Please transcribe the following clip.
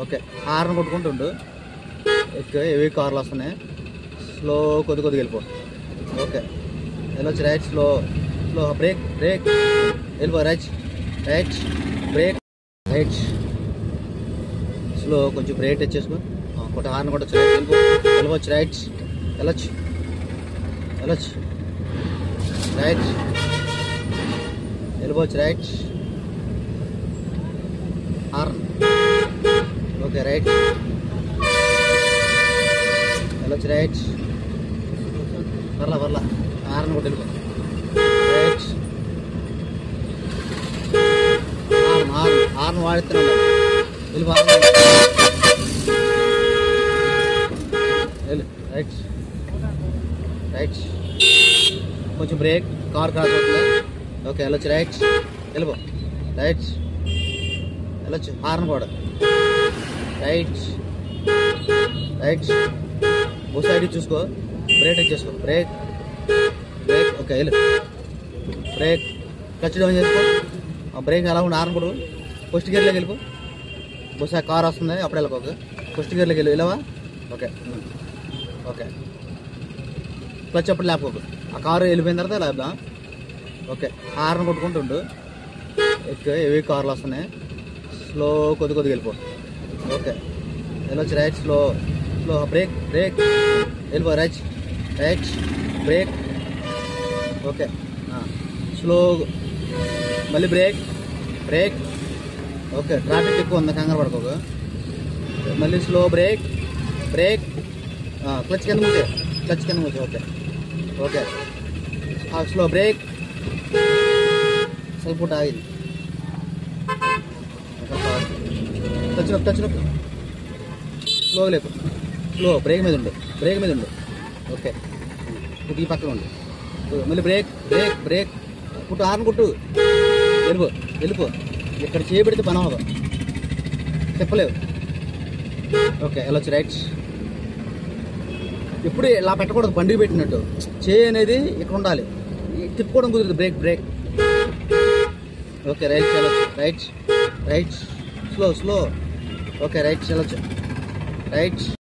Okay horn కొట్టుకుంటుండు. Okay ఏవి కార్లు వస్తున్నాయి. స్లో కొద్దిగా వెళ్ళిపో. ఓకే వెళ్ళొచ్చు. Right slow slow brake brake వెళ్ళిపో. Right right brake right slow కొంచెం బ్రేక్ టచ్ చేసుకో. కొట్ట హార్న్ కొట్టచ్చు. రైట్ వెళ్ళిపో. వెళ్ళవచ్చు. రైట్ వెళ్ళొచ్చు వెళ్ళొచ్చు. రైట్ వెళ్ళిపోవచ్చు. Right horn. ఓకే రైట్ వెళ్ళొచ్చు. రైట్ పర్లా హార్న్ కొట్టి వెళ్ళిపో. రైట్ హార్న్ వాడితే వెళ్ళిపో. వెళ్ళు. రైట్ రైట్ కొంచెం బ్రేక్. కార్ క్రాస్ అవుతుంది. ఓకే వెళ్ళొచ్చు. రైట్ వెళ్ళిపో. రైట్ వెళ్ళొచ్చు. హార్న్ కూడా. రైట్ రైట్ ఓ సైడ్ చూసుకో. బ్రేక్ చేసుకో. బ్రేక్ బ్రేక్ ఓకే వెళ్ళు. బ్రేక్ క్లచ్ డౌన్ చేసుకో. బ్రేక్ ఎలా ఉండి హార్న్ కూడా ఫస్ట్ గేర్లోకి వెళ్ళిపో. బహుశా కార్ వస్తుంది అప్పుడు వెళ్ళకోక. ఫస్ట్ గేర్లోకి వెళ్ళవా. ఓకే ఓకే క్లచ్ అప్పుడు లేకపోకు. ఆ కారు వెళ్ళిపోయిన తర్వాత లేపుదా. ఓకే హార్న్ కొట్టుకుంటుండు. ఓకే ఏవి కార్లు వస్తున్నాయి. స్లో కొద్దిగా వెళ్ళిపో. ఓకే వెళ్ళొచ్చు. Right slow slow brake brake వెళ్ళిపో. Right right brake okay slow మళ్ళీ బ్రేక్ బ్రేక్. ఓకే ట్రాఫిక్ ఎక్కువ ఉంది కంగారు పడుకోక. మళ్ళీ స్లో బ్రేక్ బ్రేక్ క్లచ్ కింద మూసే. క్లచ్ కింద మూసే. Okay okay slow brake. ಸ್ವಲ್ಪ ఆగింది. టచ్ నొక్కు. స్లో లేపు. స్లో బ్రేక్ మీద ఉండు. బ్రేక్ మీద ఉండు. ఓకే ఈ పక్కన ఉండు. మళ్ళీ బ్రేక్ బ్రేక్ బ్రేక్ కుట్టు. హార్న్ కుట్టు. వెళ్ళిపో వెళ్ళిపో. ఇక్కడ చేయబెడితే పని అవ్వదు. చెప్పలేవు. ఓకే వెళ్ళొచ్చు. రైట్ ఎప్పుడు ఇలా పెట్టకూడదు. బండికి పెట్టినట్టు చేయి అనేది ఇక్కడ ఉండాలి. తిప్పుకోవడం కుదరదు. బ్రేక్ బ్రేక్ ఓకే రైట్ వెళ్ళొచ్చు. Right right slow slow okay right వెళ్ళొచ్చు. రైట్